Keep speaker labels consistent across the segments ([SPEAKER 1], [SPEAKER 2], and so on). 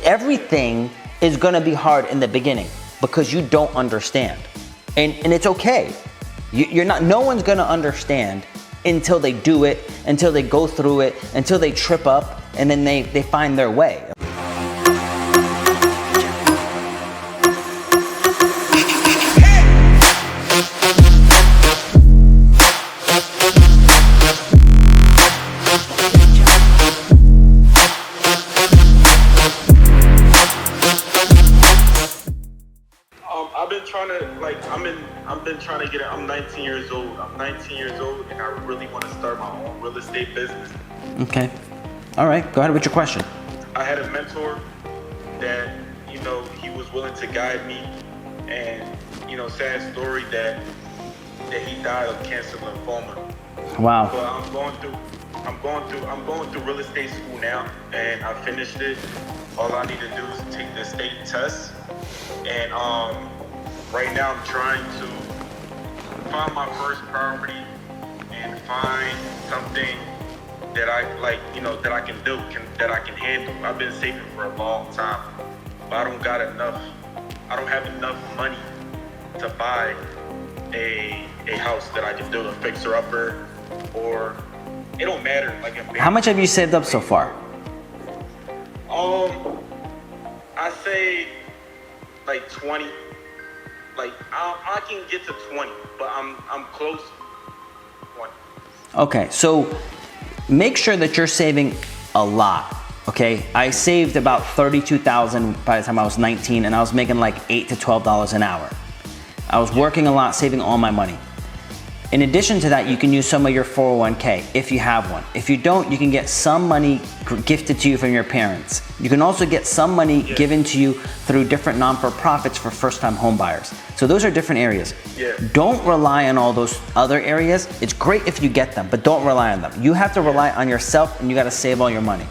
[SPEAKER 1] Everything is gonna be hard in the beginning because you don't understand. And it's okay. No one's gonna understand until they do it, until they go through it, until they trip up, and then they find their way.
[SPEAKER 2] I'm 19 years old. I'm 19 years old and I really want to start my own real estate business.
[SPEAKER 1] Okay. All right, go ahead with your question.
[SPEAKER 2] I had a mentor that, he was willing to guide me, and, sad story that he died of cancer lymphoma.
[SPEAKER 1] Wow.
[SPEAKER 2] But I'm going through real estate school now, and I finished it. All I need to do is take the state test, and right now I'm trying to find my first property and find something that I like, that I can do, that I can handle. I've been saving for a long time, but I don't have enough money to buy a house that I can do, a fixer-upper, or it don't matter.
[SPEAKER 1] How much have you saved up so far?
[SPEAKER 2] I say like 20. I can get to 20, but I'm close to 20.
[SPEAKER 1] Okay, so make sure that you're saving a lot. Okay, I saved about $32,000 by the time I was 19, and I was making like $8 to $12 an hour. I was working a lot, saving all my money. In addition to that, you can use some of your 401k if you have one. If you don't, you can get some money gifted to you from your parents. You can also get some money given to you through different non-for-profits for first-time home buyers. So those are different areas. Don't rely on all those other areas. It's great if you get them, but don't rely on them. You have to rely on yourself, and you gotta save all your money.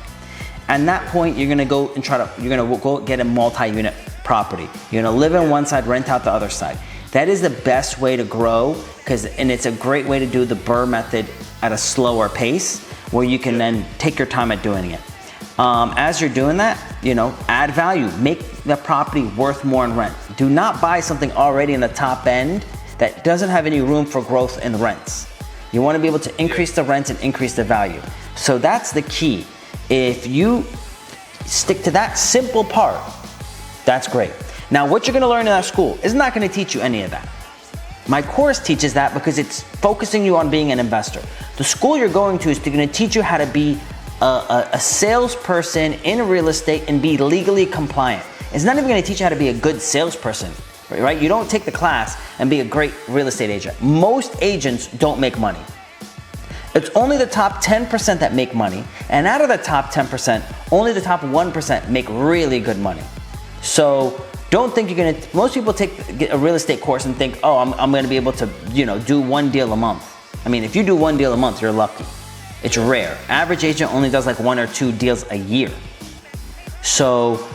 [SPEAKER 1] At that point, you're gonna go get a multi-unit property. You're gonna live in one side, rent out the other side. That is the best way to grow, and it's a great way to do the BRRRR method at a slower pace, where you can then take your time at doing it. As you're doing that, add value, make the property worth more in rent. Do not buy something already in the top end that doesn't have any room for growth in rents. You want to be able to increase the rents and increase the value. So that's the key. If you stick to that simple part, that's great. Now, what you're gonna learn in that school is not gonna teach you any of that. My course teaches that because it's focusing you on being an investor. The school you're going to is gonna teach you how to be a salesperson in real estate and be legally compliant. It's not even gonna teach you how to be a good salesperson, right? You don't take the class and be a great real estate agent. Most agents don't make money. It's only the top 10% that make money, and out of the top 10%, only the top 1% make really good money. So don't think you're gonna, most people get a real estate course and think, oh, I'm gonna be able to, do one deal a month. I mean, if you do one deal a month, you're lucky. It's rare. Average agent only does like 1 or 2 deals a year. So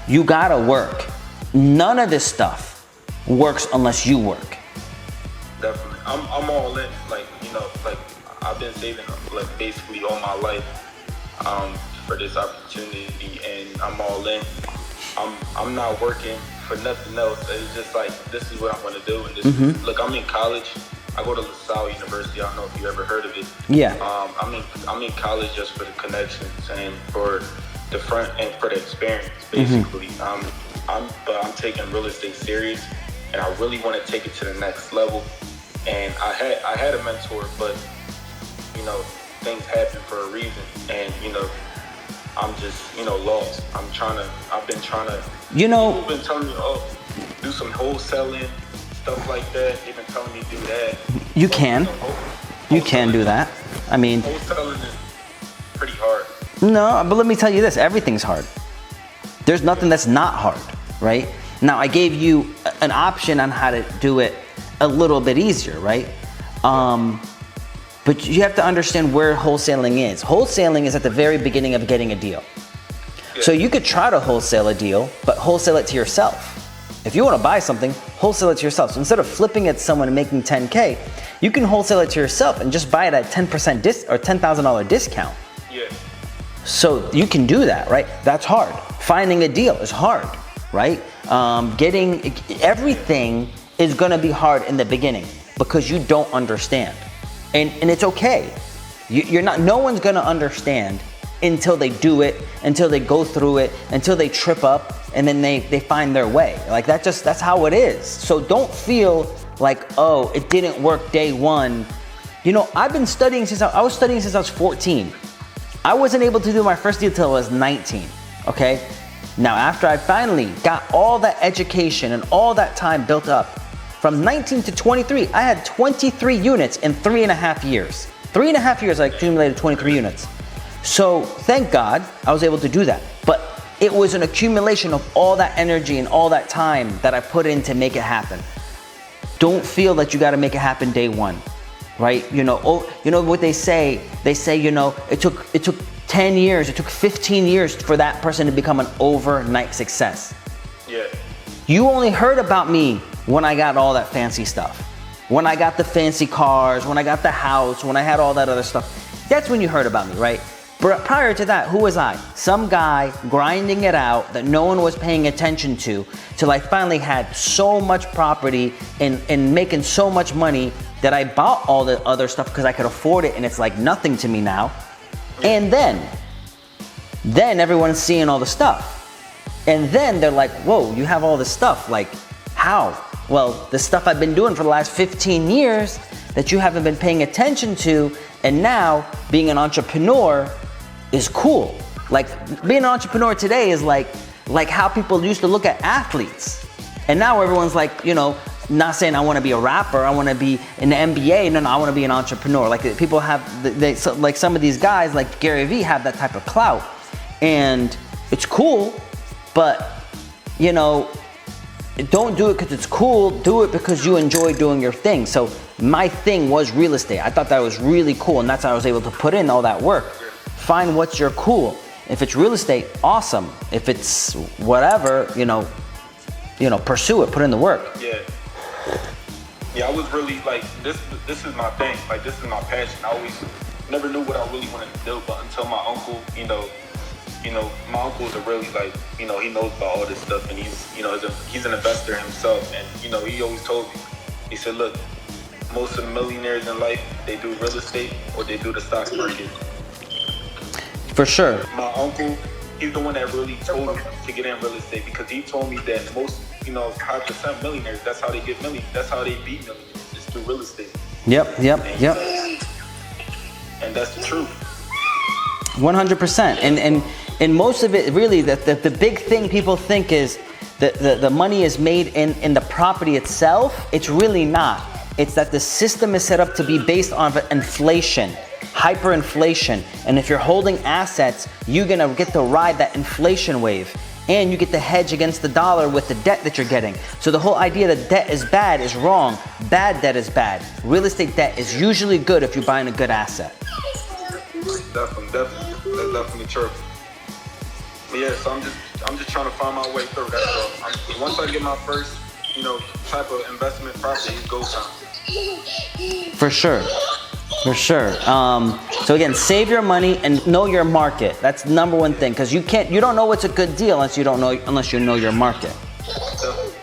[SPEAKER 1] you gotta work. None of this stuff works unless you work.
[SPEAKER 2] Definitely. I'm all in, I've been saving basically all my life for this opportunity, and I'm all in. I'm not working for nothing else. It's just this is what I'm gonna do. And look, I'm in college. I go to LaSalle University. I don't know if you ever heard of it.
[SPEAKER 1] Yeah.
[SPEAKER 2] I'm in college just for the connections and for the front and for the experience, basically. But I'm taking real estate serious, and I really want to take it to the next level. And I had a mentor, but things happen for a reason, and I'm just, lost. I've been trying to, people have been telling me, do some wholesaling, stuff like that. They've been telling me to do that.
[SPEAKER 1] You can do that. I mean,
[SPEAKER 2] wholesaling is pretty hard.
[SPEAKER 1] No, but let me tell you this, everything's hard. There's nothing that's not hard, right? Now, I gave you an option on how to do it a little bit easier, right? But you have to understand where wholesaling is. Wholesaling is at the very beginning of getting a deal. So you could try to wholesale a deal, but wholesale it to yourself. If you want to buy something, wholesale it to yourself. So instead of flipping it to someone and making 10K, you can wholesale it to yourself and just buy it at 10% or $10,000 discount. So you can do that, right? That's hard. Finding a deal is hard, right? Getting everything is gonna be hard in the beginning because you don't understand. And it's okay. No one's gonna understand until they do it, until they go through it, until they trip up, and then they find their way. Like that's how it is. So don't feel like, oh, it didn't work day one. You know, I've been studying since I was 14. I wasn't able to do my first deal till I was 19, okay? Now, after I finally got all that education and all that time built up, from 19 to 23, I had 23 units in 3.5 years. 3.5 years, I accumulated 23 units. So thank God I was able to do that. But it was an accumulation of all that energy and all that time that I put in to make it happen. Don't feel that you gotta make it happen day one, right? You know what they say? They say, you know, it took 10 years, it took 15 years for that person to become an overnight success.
[SPEAKER 2] Yeah.
[SPEAKER 1] You only heard about me when I got all that fancy stuff. When I got the fancy cars, when I got the house, when I had all that other stuff. That's when you heard about me, right? But prior to that, who was I? Some guy grinding it out that no one was paying attention to till I finally had so much property and making so much money that I bought all the other stuff because I could afford it and it's like nothing to me now. And then everyone's seeing all the stuff. And then they're like, whoa, you have all this stuff. Like, how? Well, the stuff I've been doing for the last 15 years that you haven't been paying attention to, and now being an entrepreneur is cool. Like, being an entrepreneur today is like how people used to look at athletes. And now everyone's like, you know, not saying I want to be a rapper, I want to be in the NBA. No, I want to be an entrepreneur. Like people have, like some of these guys, like Gary Vee, have that type of clout, and it's cool. But you know, don't do it because it's cool. Do it because you enjoy doing your thing. So my thing was real estate. I thought that was really cool, and that's how I was able to put in all that work. Find what's your cool. If it's real estate, awesome. If it's whatever, you know, pursue it. Put in the work.
[SPEAKER 2] Yeah, I was really like, this is my thing. Like, this is my passion. I always never knew what I really wanted to do, but until my uncle, my uncle is a really, like, you know, he knows about all this stuff, and he's an investor himself, and you know, he always told me, he said, look, most of the millionaires in life, they do real estate or they do the stock market.
[SPEAKER 1] For sure.
[SPEAKER 2] My uncle, he's the one that really told me to get in real estate, because he told me that most, high percent millionaires, that's how they get millionaires. That's how they beat millionaires. It's through real estate.
[SPEAKER 1] Yep.
[SPEAKER 2] And that's the truth.
[SPEAKER 1] 100%. And most of it, really, the big thing people think is that the money is made in the property itself. It's really not. It's that the system is set up to be based on inflation, hyperinflation. And if you're holding assets, you're gonna get to ride that inflation wave. And you get to hedge against the dollar with the debt that you're getting. So the whole idea that debt is bad is wrong. Bad debt is bad. Real estate debt is usually good if you're buying a good asset.
[SPEAKER 2] Definitely. That's definitely true. But yeah, so I'm just trying to find my way through. That's all. Once I get my first, type of investment property, it's go time.
[SPEAKER 1] For sure. So again, save your money and know your market. That's the number one thing, because you don't know what's a good deal unless you know your market.
[SPEAKER 2] Definitely.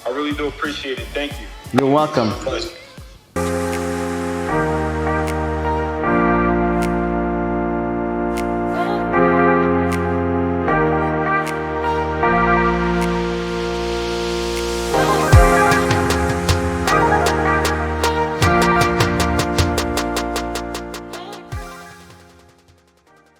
[SPEAKER 2] I really do appreciate it. Thank you.
[SPEAKER 1] You're welcome.